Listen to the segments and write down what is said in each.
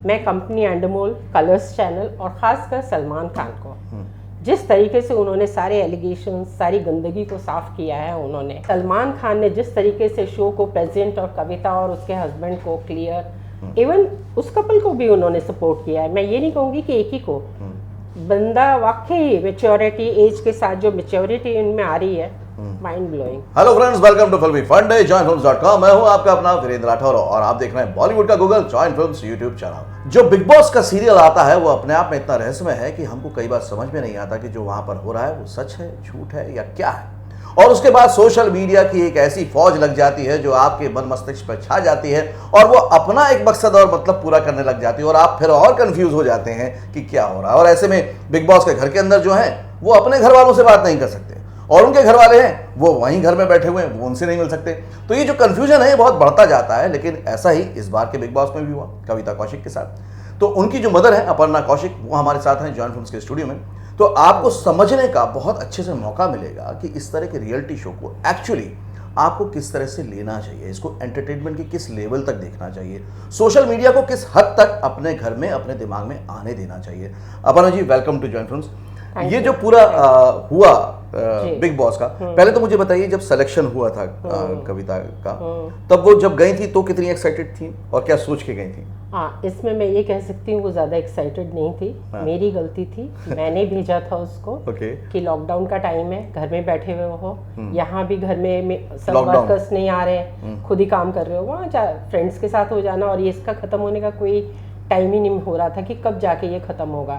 मैं company एंडमोल, Colors channel और ख़ासकर सलमान खान को जिस तरीके से उन्होंने सारे एलिगेशन, सारी गंदगी को साफ किया है, उन्होंने सलमान खान ने जिस तरीके से शो को प्रेजेंट और कविता और उसके हस्बैंड को क्लियर, इवन उस कपल को भी उन्होंने सपोर्ट किया है। मैं ये नहीं कहूँगी कि एक ही को, बंदा वाकई मेच्योरिटी एज के साथ जो मेच्योरिटी इनमें आ रही है, mind blowing. Hello friends, welcome to filmy fun day joinfilms.com। मैं हूं आपका अपना वीरेंद्र राठौर और आप देख रहे हैं बॉलीवुड का Google join films YouTube channel. जो बिग बॉस का सीरियल आता है वो अपने आप में इतना रहस्यमय है कि हमको कई बार समझ में नहीं आता कि जो वहां पर हो रहा है वो सच है, झूठ है या क्या है। और उसके बाद सोशल मीडिया की एक ऐसी फौज लग जाती है जो आपके मन मस्तिष्क पर छा जाती है और वो अपना एक मकसद और मतलब पूरा करने लग जाती है और आप फिर और कंफ्यूज हो जाते हैं कि क्या हो रहा है। और ऐसे में बिग बॉस के घर के अंदर जो है वो अपने घर वालों से बात नहीं कर सकते और उनके घर वाले हैं वो वहीं घर में बैठे हुए हैं, वो उनसे नहीं मिल सकते। तो ये जो कंफ्यूजन है ये बहुत बढ़ता जाता है। लेकिन ऐसा ही इस बार के बिग बॉस में भी हुआ कविता कौशिक के साथ। तो उनकी जो मदर है अपर्णा कौशिक, वो हमारे साथ हैं जॉइन फिल्म्स के स्टूडियो में। तो आपको समझने का बहुत अच्छे से मौका मिलेगा कि इस तरह के रियलिटी शो को एक्चुअली आपको किस तरह से लेना चाहिए, इसको एंटरटेनमेंट के किस लेवल तक देखना चाहिए, सोशल मीडिया को किस हद तक अपने घर में, अपने दिमाग में आने देना चाहिए। Aparna ji, welcome to join films. ये जो पूरा हुआ बिग बॉस का, पहले तो मुझे बताइए जब सिलेक्शन हुआ था कविता का, तब वो जब गई थी तो कितनी एक्साइटेड थी और क्या सोच के गई थी? हाँ, इसमें मैं ये कह सकती हूँ वो ज़्यादा एक्साइटेड नहीं थी। मेरी गलती थी, मैंने भेजा था उसको कि लॉकडाउन का टाइम है, घर में बैठे हुए हो, यहाँ भी घर में सब वर्कर्स नहीं आ रहे, खुद ही काम कर रहे हो, वहाँ फ्रेंड्स के साथ हो जाना। और ये इसका ख़त्म होने का कोई टाइम ही नहीं हो रहा था कि कब जाके ये खत्म होगा।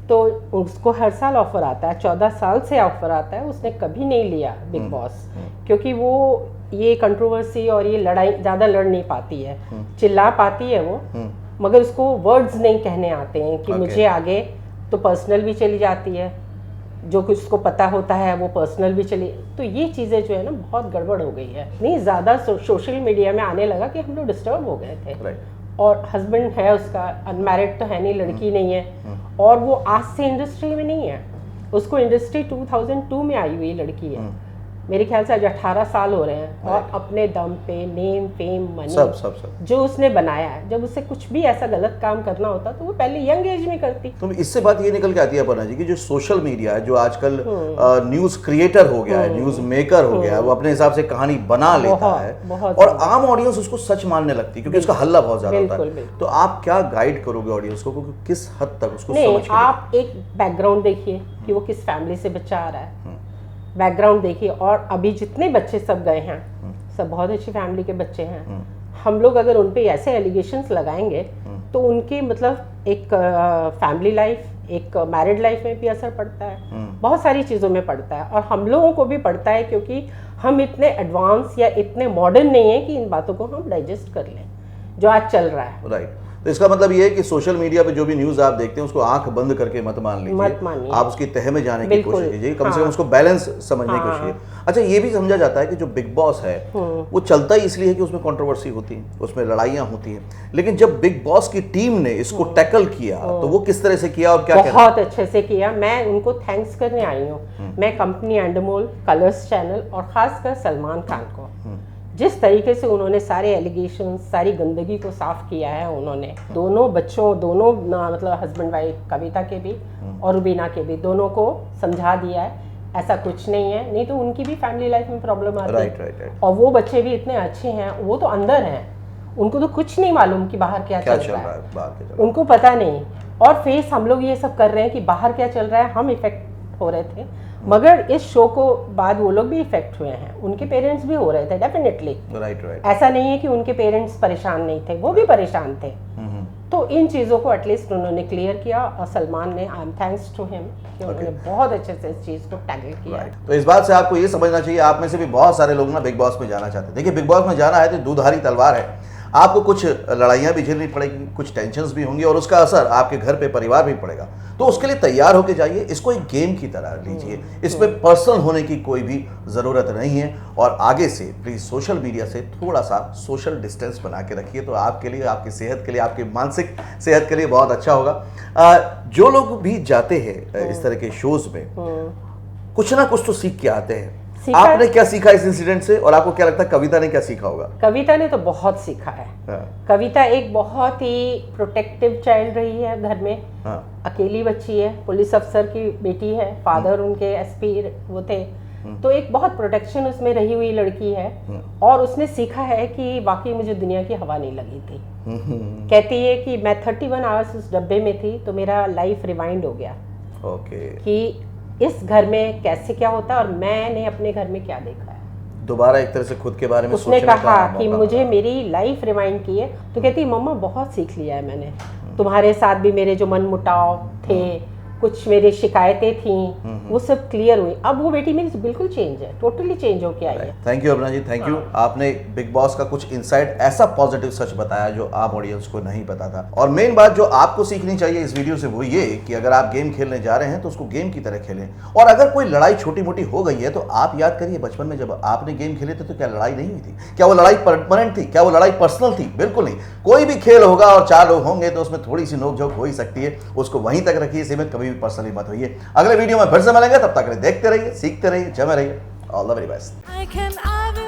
तो उसको हर साल ऑफर आता है, 14 साल से ऑफर आता है, उसने कभी नहीं लिया बिग बॉस, क्योंकि वो ये कंट्रोवर्सी और ये लड़ाई ज़्यादा लड़ नहीं पाती है, चिल्ला पाती है वो, मगर उसको वर्ड्स नहीं कहने आते हैं कि मुझे आगे। तो पर्सनल भी चली जाती है, जो कुछ उसको पता होता है वो पर्सनल भी चली। तो ये चीज़ें जो है ना बहुत गड़बड़ हो गई है। नहीं, ज़्यादा सोशल मीडिया में आने लगा कि हम लोग डिस्टर्ब हो गए थे। और हस्बैंड है उसका, अनमैरिड तो है नहीं, लड़की नहीं है, और वो आज से इंडस्ट्री में नहीं है। उसको इंडस्ट्री 2002 में आई हुई लड़की है, मेरे ख्याल से आज 18 साल हो रहे हैं, और अपने दम पे नेम, फेम, मनी सब जो उसने बनाया है। जब उसे कुछ भी ऐसा गलत काम करना होता तो वो पहले यंग एज में करती। तो इससे बात ये निकल के आती है अपर्णा जी कि जो सोशल मीडिया है, जो आजकल न्यूज क्रिएटर हो गया है, न्यूज मेकर हो गया है, वो अपने हिसाब से कहानी बना लेता है और आम ऑडियंस उसको सच मानने लगती है क्योंकि उसका हल्ला बहुत ज्यादा होता है। तो आप क्या गाइड करोगे ऑडियंस को किस हद तक उसको समझ? आप एक बैकग्राउंड देखिए कि वो किस फैमिली से बच्चा आ रहा है, बैकग्राउंड देखिए। और अभी जितने बच्चे सब गए हैं, सब बहुत अच्छी फैमिली के बच्चे हैं। हम लोग अगर उन पे ऐसे एलिगेशंस लगाएंगे तो उनके मतलब एक फैमिली लाइफ, एक मैरिड लाइफ में भी असर पड़ता है, बहुत सारी चीज़ों में पड़ता है। और हम लोगों को भी पड़ता है क्योंकि हम इतने एडवांस या इतने मॉडर्न नहीं है कि इन बातों को हम डाइजेस्ट कर लें जो आज चल रहा है। राइट। तो इसका मतलब ये है कि सोशल मीडिया पे जो भी न्यूज़ आप देखते हैं उसको आंख बंद करके मत मान लीजिए, आप उसकी तह में जाने की कोशिश कीजिए, कम से कम उसको बैलेंस समझने की कोशिश कीजिए। अच्छा, ये भी समझा जाता है कि जो बिग बॉस है वो चलता ही इसलिए है कि उसमें कंट्रोवर्सी होती है, उसमें लड़ाइयाँ होती हैं। लेकिन जब बिग बॉस की टीम ने इसको टैकल किया तो वो किस तरह से किया और क्या? बहुत अच्छे से किया। मैं उनको थैंक्स करने आई हूँ। मैं कंपनी एंडमोल, कलर्स चैनल और ख़ासकर सलमान खान को जिस तरीके से उन्होंने सारे एलिगेशन, सारी गंदगी को साफ किया है, उन्होंने दोनों बच्चों, दोनों मतलब हस्बैंड वाइफ, कविता के भी और रुबीना के भी, दोनों को समझा दिया है ऐसा कुछ नहीं है। नहीं तो उनकी भी फैमिली लाइफ में प्रॉब्लम आती है। और वो बच्चे भी इतने अच्छे हैं, वो तो अंदर हैं, उनको तो कुछ नहीं मालूम कि बाहर क्या चल रहा है, उनको पता नहीं। और फेस हम लोग ये सब कर रहे हैं कि बाहर क्या चल रहा है, हम इफेक्ट हो रहे थे, मगर इस शो को बाद वो लोग भी इफेक्ट हुए हैं, उनके पेरेंट्स भी हो रहे थे डेफिनेटली। राइट। ऐसा नहीं है कि उनके पेरेंट्स परेशान नहीं थे, वो भी परेशान थे। तो इन चीज़ों को एटलीस्ट उन्होंने क्लियर किया और सलमान ने, I am thanks to him कि उन्होंने बहुत अच्छे से इस चीज़ को टैकल किया। तो इस बात से आपको ये समझना चाहिए, आप में से भी बहुत सारे लोग ना बिग बॉस में जाना चाहते हैं। देखिए, बिग बॉस में जाना है तो दूधारी तलवार है, आपको कुछ लड़ाइयाँ भी झेलनी पड़ेगी, कुछ टेंशन्स भी होंगी और उसका असर आपके घर पे, परिवार भी पड़ेगा। तो उसके लिए तैयार होके जाइए, इसको एक गेम की तरह लीजिए, इसमें पर्सनल होने की कोई भी ज़रूरत नहीं है। और आगे से प्लीज़ सोशल मीडिया से थोड़ा सा सोशल डिस्टेंस बना के रखिए, तो आपके लिए, आपकी सेहत के लिए, आपकी मानसिक सेहत के लिए बहुत अच्छा होगा। जो लोग भी जाते हैं इस तरह के शोज़ में, कुछ ना कुछ तो सीख के आते हैं। आपने क्या सीखा इस इंसिडेंट से, और आपको क्या लगता है कविता ने क्या सीखा होगा? कविता ने तो बहुत सीखा है। कविता एक बहुत ही प्रोटेक्टिव चाइल्ड रही है घर में। अकेली बच्ची है, पुलिस अफसर की बेटी है, फादर उनके एसपी वो थे, तो एक बहुत प्रोटेक्शन उसमें रही हुई लड़की है। और उसने सीखा है कि वाकई मुझे दुनिया की हवा नहीं लगी थी। कहती है कि मैं 31 आवर्स उस डब्बे में थी तो मेरा लाइफ रिवाइंड हो गया कि इस घर में कैसे क्या होता है और मैंने अपने घर में क्या देखा है। दोबारा एक तरह से खुद के बारे में उसने कहा कि मुझे मेरी लाइफ रिवाइंड की है, तो कहती मम्मा बहुत सीख लिया है मैंने, तुम्हारे साथ भी मेरे जो मनमुटाव थे, कुछ मेरी शिकायतें थी, वो सब क्लियर हुई। अब वो बेटी मेरी बिल्कुल चेंज है, टोटली चेंज होके आई है। Thank you Aparna ji, thank you. आपने बिग बॉस का कुछ इनसाइड ऐसा पॉजिटिव सच बताया जो आप ऑडियंस को नहीं पता था। और मेन बात जो आपको सीखनी चाहिए इस वीडियो से वो ये कि अगर आप गेम खेलने जा रहे हैं तो उसको गेम की तरह खेलें। और अगर कोई लड़ाई छोटी मोटी हो गई है तो आप याद करिए बचपन में जब आपने गेम खेले थे तो क्या लड़ाई नहीं हुई थी? क्या वो लड़ाई परमानेंट थी? क्या वो लड़ाई पर्सनल थी? बिल्कुल नहीं। कोई भी खेल होगा और 4 लोग होंगे तो उसमें थोड़ी सी नोकझोंक हो ही सकती है, उसको वहीं तक रखिए, सीमित, कभी भी पर्सनली मत होइए। अगले वीडियो में फिर से मिलेंगे, तब तक देखते रहिए, सीखते रहिए, जमे रहिए। All the very best.